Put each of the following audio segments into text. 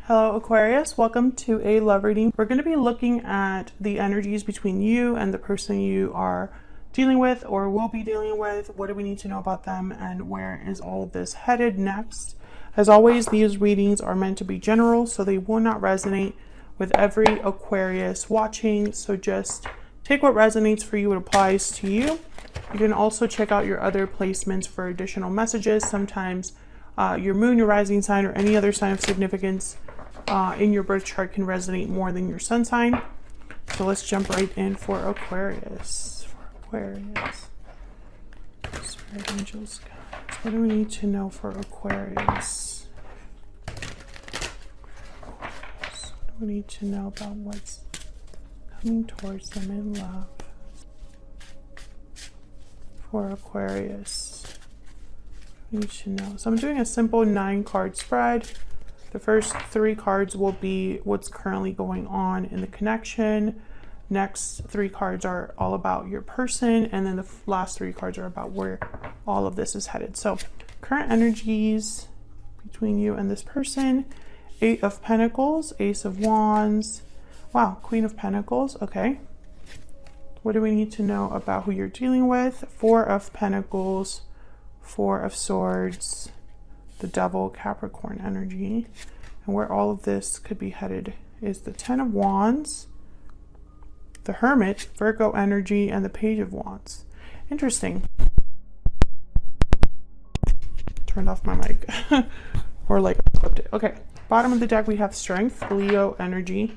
Hello Aquarius, welcome to a love reading. We're going to be looking at the energies between you and the person you are dealing with or will be dealing with. What do we need to know about them and where is all of this headed next? As always, these readings are meant to be general, so they will not resonate with every Aquarius watching. So just take what resonates for you, what applies to you. You can also check out your other placements for additional messages. Sometimes your moon, your rising sign, or any other sign of significance in your birth chart can resonate more than your sun sign. So let's jump right in for Aquarius. Spirit angels, guys. What do we need to know for Aquarius? What do we need to know about what's coming towards them in love for Aquarius? We need to know. So I'm doing a simple 9-card spread. The first 3 cards will be what's currently going on in the connection. Next 3 cards are all about your person, and then the last 3 cards are about where all of this is headed. So current energies between you and this person: 8 of Pentacles, Ace of Wands, wow, Queen of Pentacles. Okay, what do we need to know about who you're dealing with? 4 of Pentacles, 4 of Swords, the Devil, Capricorn energy. And where all of this could be headed is the 10 of Wands, the Hermit, Virgo energy, and the Page of Wands. Interesting. Turned off my mic. Or like flipped it. Okay, bottom of the deck we have Strength, Leo energy.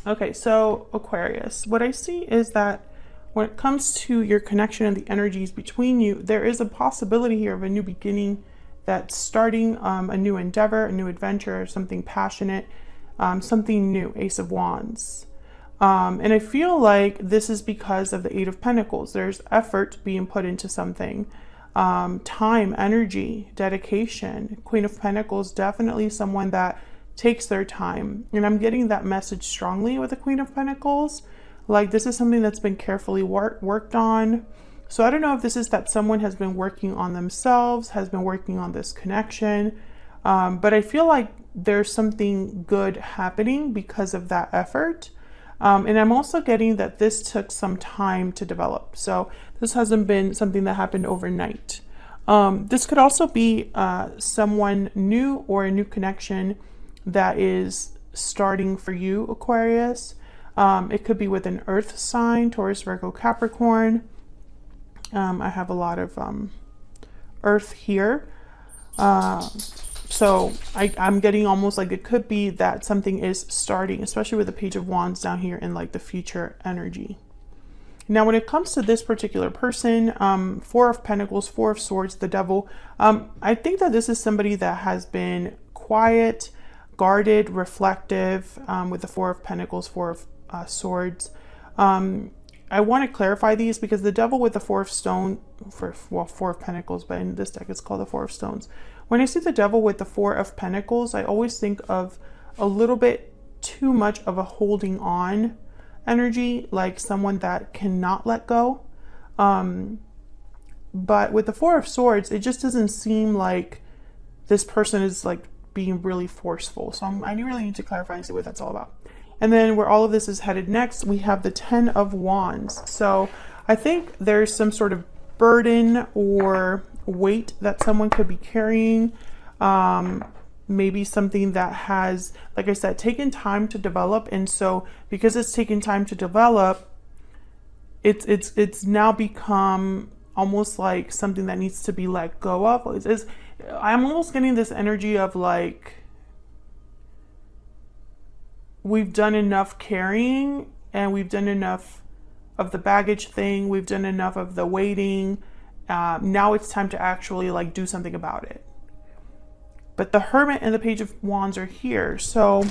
Okay, so Aquarius, what I see is that when it comes to your connection and the energies between you, there is a possibility here of a new beginning, that's starting a new endeavor, a new adventure, something passionate, something new, Ace of Wands. And I feel like this is because of the 8 of Pentacles. There's effort being put into something, time, energy, dedication. Queen of Pentacles, definitely someone that takes their time. And I'm getting that message strongly with the Queen of Pentacles. Like this is something that's been carefully worked on. So I don't know if this is that someone has been working on themselves, has been working on this connection, but I feel like there's something good happening because of that effort. And I'm also getting that this took some time to develop. So this hasn't been something that happened overnight. This could also be someone new or a new connection that is starting for you, Aquarius. It could be with an earth sign, Taurus, Virgo, Capricorn. I have a lot of earth here. So I'm getting almost like it could be that something is starting, especially with the Page of Wands down here in like the future energy. Now, when it comes to this particular person, 4 of Pentacles, 4 of Swords, the Devil, I think that this is somebody that has been quiet, guarded, reflective, with the 4 of Pentacles, 4 of Swords. I want to clarify these because the Devil with the 4 of Pentacles, but in this deck it's called the 4 of Stones. When I see the Devil with the 4 of Pentacles, I always think of a little bit too much of a holding on energy, like someone that cannot let go. But with the 4 of Swords, it just doesn't seem like this person is like being really forceful. So I really need to clarify and see what that's all about. And then where all of this is headed next, we have the 10 of Wands. So I think there's some sort of burden or weight that someone could be carrying. Maybe something that has, like I said, taken time to develop. And so because it's taken time to develop, it's now become almost like something that needs to be let go of. I'm almost getting this energy of like, we've done enough carrying and we've done enough of the baggage thing. We've done enough of the waiting. Now it's time to actually like do something about it. But the Hermit and the Page of Wands are here. So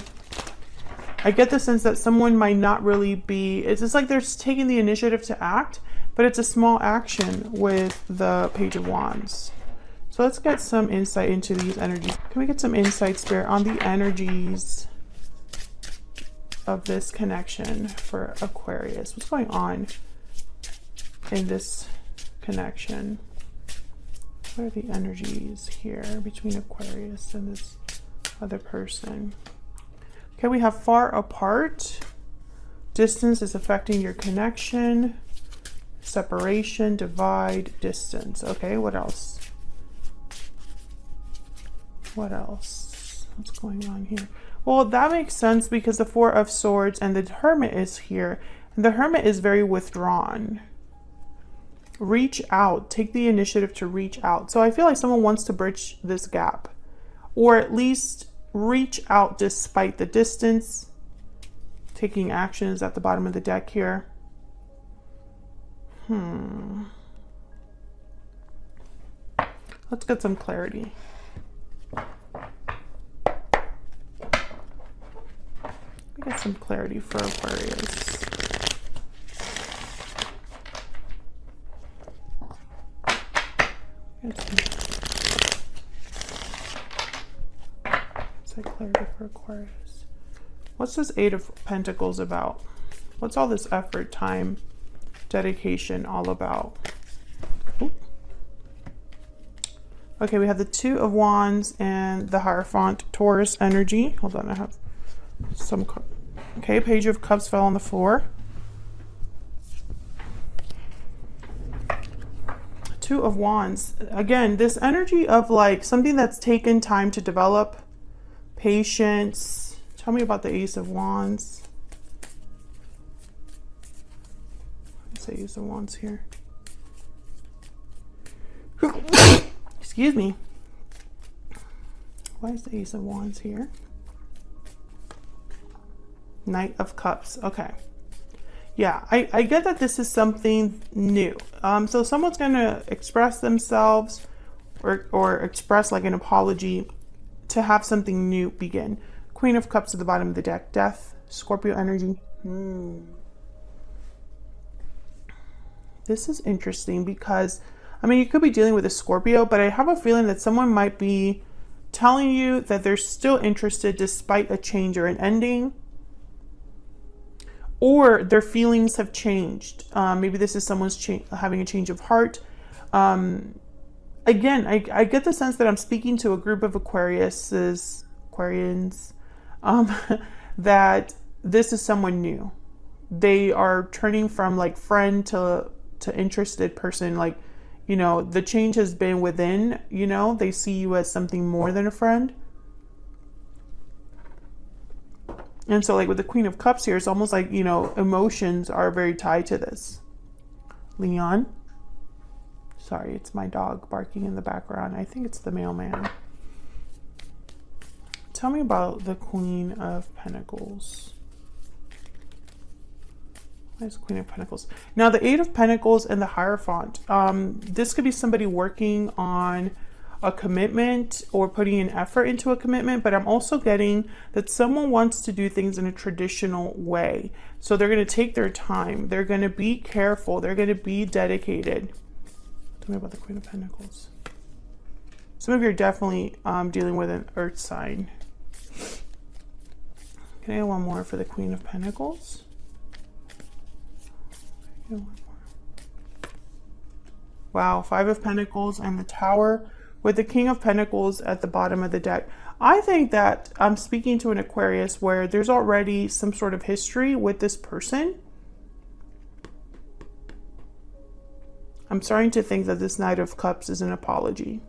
I get the sense that someone might not really be, it's just like they're taking the initiative to act, but it's a small action with the Page of Wands. So let's get some insight into these energies. Can we get some insight, Spirit, on the energies of this connection for Aquarius? What's going on in this connection? What are the energies here between Aquarius and this Other person. Okay, we have far apart. Distance is affecting your connection. Separation, divide, distance. Okay, what else? What else? What's going on here? Well, that makes sense because the Four of Swords and the Hermit is here. And the Hermit is very withdrawn. Reach out. Take the initiative to reach out. So I feel like someone wants to bridge this gap. Or at least reach out despite the distance. Taking actions at the bottom of the deck here. Let's get some clarity. Get some clarity for Aquarius. Say clarity for Aquarius. What's this Eight of Pentacles about? What's all this effort, time, dedication all about? Ooh. Okay, we have the Two of Wands and the Hierophant, Taurus energy. Hold on, I have some. Okay, Page of Cups fell on the floor. Two of Wands. Again, this energy of like something that's taken time to develop. Patience. Tell me about the Ace of Wands. Let's say Ace of Wands here. Excuse me. Why is the Ace of Wands here? Knight of Cups. Okay. Yeah, I get that this is something new. So someone's going to express themselves or express like an apology to have something new begin. Queen of Cups at the bottom of the deck. Death. Scorpio energy. This is interesting because, I mean, you could be dealing with a Scorpio, but I have a feeling that someone might be telling you that they're still interested despite a change or an ending. Or their feelings have changed. Maybe this is someone's having a change of heart. Again, I get the sense that I'm speaking to a group of Aquarians, that this is someone new. They are turning from like friend to interested person. Like, you know, the change has been within, you know, they see you as something more than a friend. And so like with the Queen of Cups here, it's almost like, you know, emotions are very tied to this. Leon. Sorry, it's my dog barking in the background. I think it's the mailman. Tell me about the Queen of Pentacles. Why is Queen of Pentacles? Now the Eight of Pentacles and the Hierophant. This could be somebody working on a commitment or putting an effort into a commitment, but I'm also getting that someone wants to do things in a traditional way. So they're going to take their time. They're going to be careful. They're going to be dedicated. Tell me about the Queen of Pentacles. Some of you are definitely dealing with an earth sign. Can I get one more for the Queen of Pentacles? One more. Wow, Five of Pentacles and the Tower with the King of Pentacles at the bottom of the deck. I think that I'm speaking to an Aquarius where there's already some sort of history with this person. I'm starting to think that this Knight of Cups is an apology.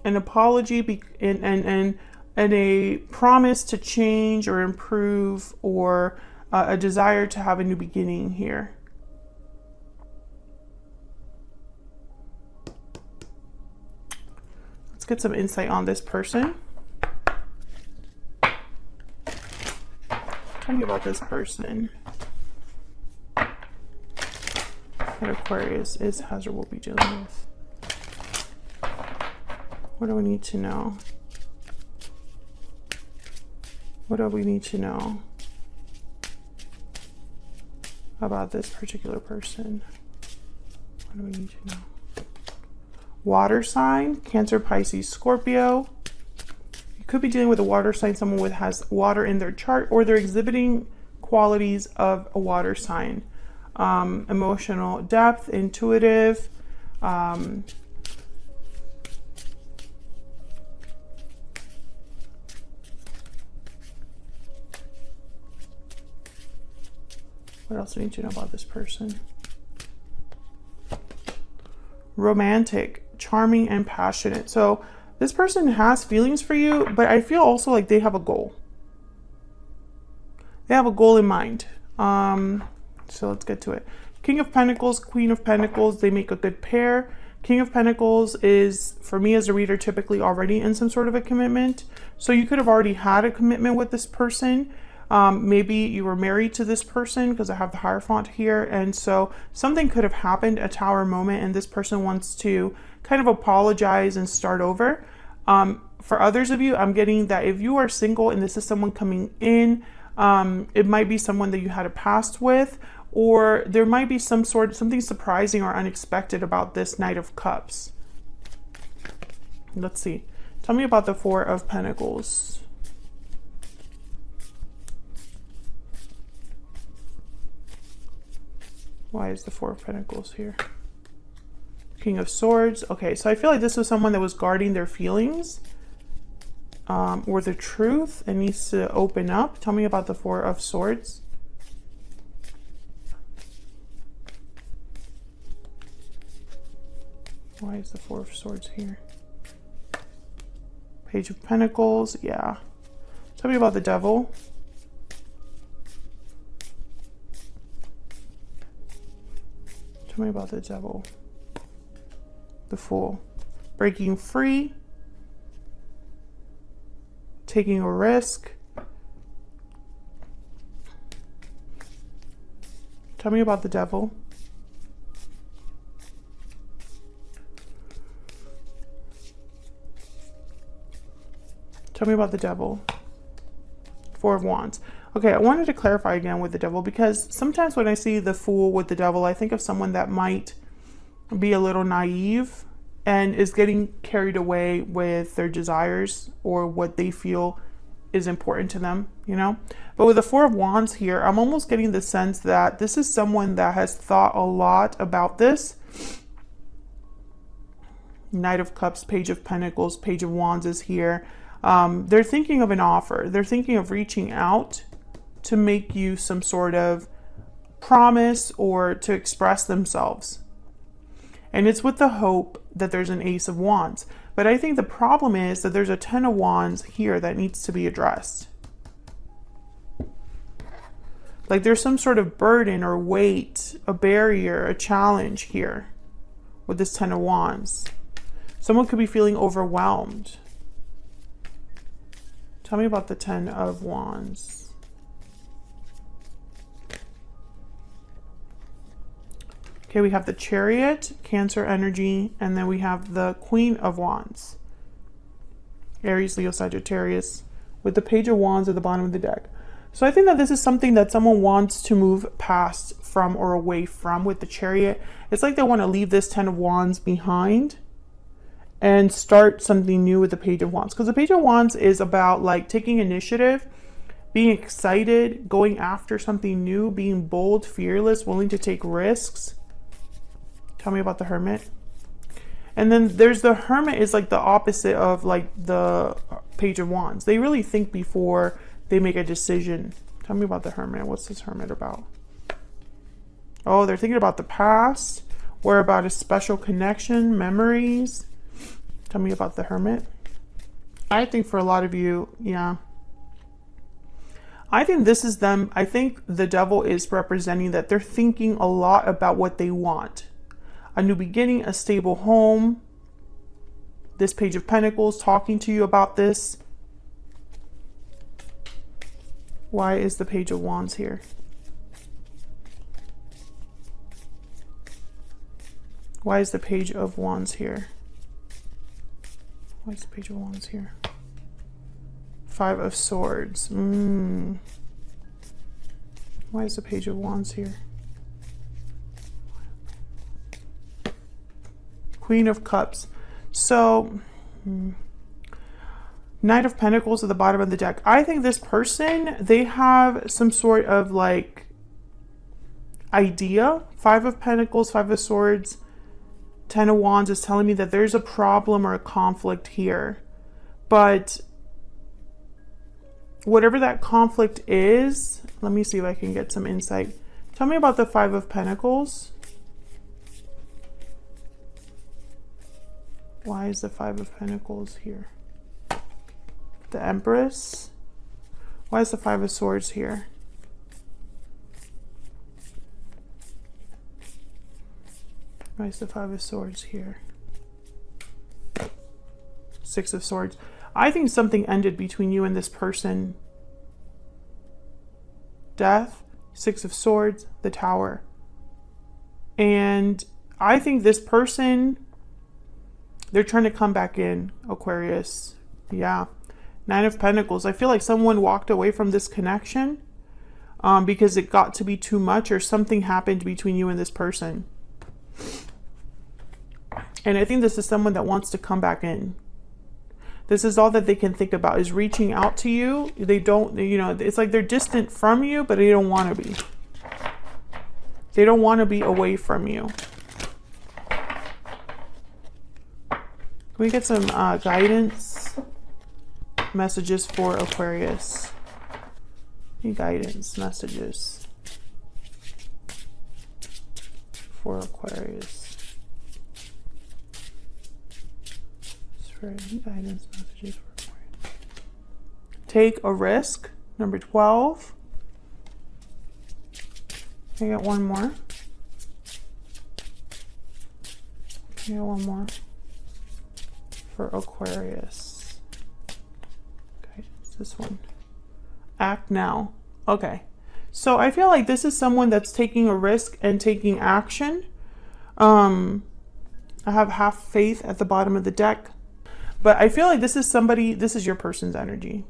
An apology and a promise to change or improve, or a desire to have a new beginning here. Let's get some insight on this person. Tell me about this person. What Aquarius is, has, or will be dealing with. What do we need to know? What do we need to know about this particular person? What do we need to know? Water sign, Cancer, Pisces, Scorpio. You could be dealing with a water sign, someone with has water in their chart, or they're exhibiting qualities of a water sign. Emotional depth, intuitive, What else do we need to know about this person? Romantic, charming, and passionate. So this person has feelings for you, but I feel also like they have a goal. They have a goal in mind. So let's get to it. King of Pentacles, Queen of Pentacles, they make a good pair. King of Pentacles is, for me as a reader, typically already in some sort of a commitment. So you could have already had a commitment with this person. Maybe you were married to this person, because I have the Hierophant here. And so something could have happened, a Tower moment, and this person wants to kind of apologize and start over. For others of you, I'm getting that if you are single and this is someone coming in, it might be someone that you had a past with, or there might be something surprising or unexpected about this Knight of Cups. Let's see. Tell me about the Four of Pentacles. Why is the Four of Pentacles here? King of Swords. Okay, so I feel like this was someone that was guarding their feelings or the truth and needs to open up. Tell me about the Four of Swords. Why is the Four of Swords here? Page of Pentacles. Yeah. Tell me about the Devil. Tell me about the Devil. The Fool. Breaking free. Taking a risk. Tell me about the Devil. Tell me about the Devil. Four of Wands. Okay, I wanted to clarify again with the Devil, because sometimes when I see the Fool with the Devil, I think of someone that might be a little naive and is getting carried away with their desires or what they feel is important to them, you know? But with the Four of Wands here, I'm almost getting the sense that this is someone that has thought a lot about this. Knight of Cups, Page of Pentacles, Page of Wands is here. They're thinking of an offer. They're thinking of reaching out to make you some sort of promise or to express themselves. And it's with the hope that there's an Ace of Wands. But I think the problem is that there's a Ten of Wands here that needs to be addressed. Like there's some sort of burden or weight, a barrier, a challenge here with this Ten of Wands. Someone could be feeling overwhelmed. Tell me about the Ten of Wands. Okay, we have the Chariot, Cancer energy, and then we have the Queen of Wands. Aries, Leo, Sagittarius, with the Page of Wands at the bottom of the deck. So I think that this is something that someone wants to move past from or away from with the Chariot. It's like they want to leave this Ten of Wands behind and start something new with the Page of Wands. Because the Page of Wands is about like taking initiative, being excited, going after something new, being bold, fearless, willing to take risks. Tell me about the Hermit. And then there's the Hermit is like the opposite of like the Page of Wands. They really think before they make a decision. Tell me about the Hermit. What's this Hermit about? Oh, they're thinking about the past or about a special connection, memories. Tell me about the Hermit. I think for a lot of you, yeah. I think this is them. I think the Devil is representing that they're thinking a lot about what they want. A new beginning, a stable home. This Page of Pentacles talking to you about this. Why is the Page of Wands here? Why is the Page of Wands here? Why is the Page of Wands here? Five of Swords. Why is the Page of Wands here? Queen of Cups. So, Knight of Pentacles at the bottom of the deck. I think this person, they have some sort of like idea. Five of Pentacles, Five of Swords, Ten of Wands is telling me that there's a problem or a conflict here. But whatever that conflict is, let me see if I can get some insight. Tell me about the Five of Pentacles. Why is the Five of Pentacles here? The Empress. Why is the Five of Swords here? Why is the Five of Swords here? Six of Swords. I think something ended between you and this person. Death, Six of Swords, the Tower. And I think this person, they're trying to come back in, Aquarius. Yeah. Nine of Pentacles. I feel like someone walked away from this connection because it got to be too much, or something happened between you and this person. And I think this is someone that wants to come back in. This is all that they can think about, is reaching out to you. They don't, you know, it's like they're distant from you, but they don't want to be. They don't want to be away from you. Can we get some guidance messages for Aquarius? Any guidance messages for Aquarius? Guidance messages for Aquarius. Take a risk, number 12. Can I get one more? Can I get one more for Aquarius? Okay, it's this one. Act now. Okay, so I feel like this is someone that's taking a risk and taking action. I have half faith at the bottom of the deck. But I feel like this is somebody, this is your person's energy.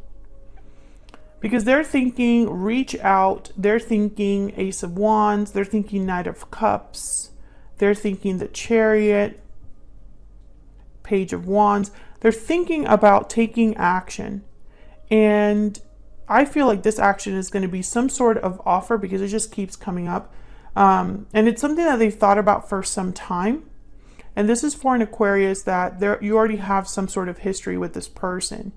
Because they're thinking reach out, they're thinking Ace of Wands, they're thinking Knight of Cups, they're thinking the Chariot, Page of Wands. They're thinking about taking action. And I feel like this action is going to be some sort of offer, because it just keeps coming up. And it's something that they've thought about for some time. And this is for an Aquarius that you already have some sort of history with this person.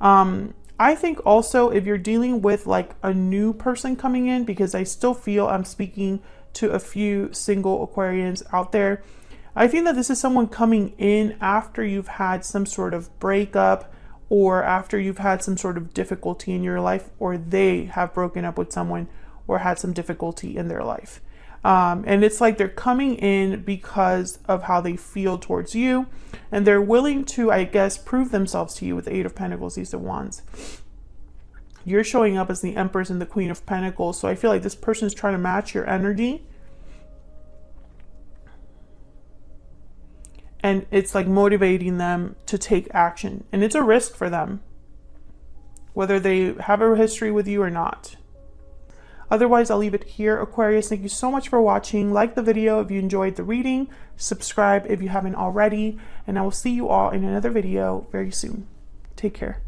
I think also if you're dealing with like a new person coming in, because I still feel I'm speaking to a few single Aquarians out there. I think that this is someone coming in after you've had some sort of breakup, or after you've had some sort of difficulty in your life, or they have broken up with someone or had some difficulty in their life. And it's like they're coming in because of how they feel towards you, and they're willing to, I guess, prove themselves to you with the Eight of Pentacles, Ace of Wands. You're showing up as the Empress and the Queen of Pentacles, so I feel like this person is trying to match your energy. And it's like motivating them to take action. And it's a risk for them, whether they have a history with you or not. Otherwise, I'll leave it here, Aquarius. Thank you so much for watching. Like the video if you enjoyed the reading. Subscribe if you haven't already. And I will see you all in another video very soon. Take care.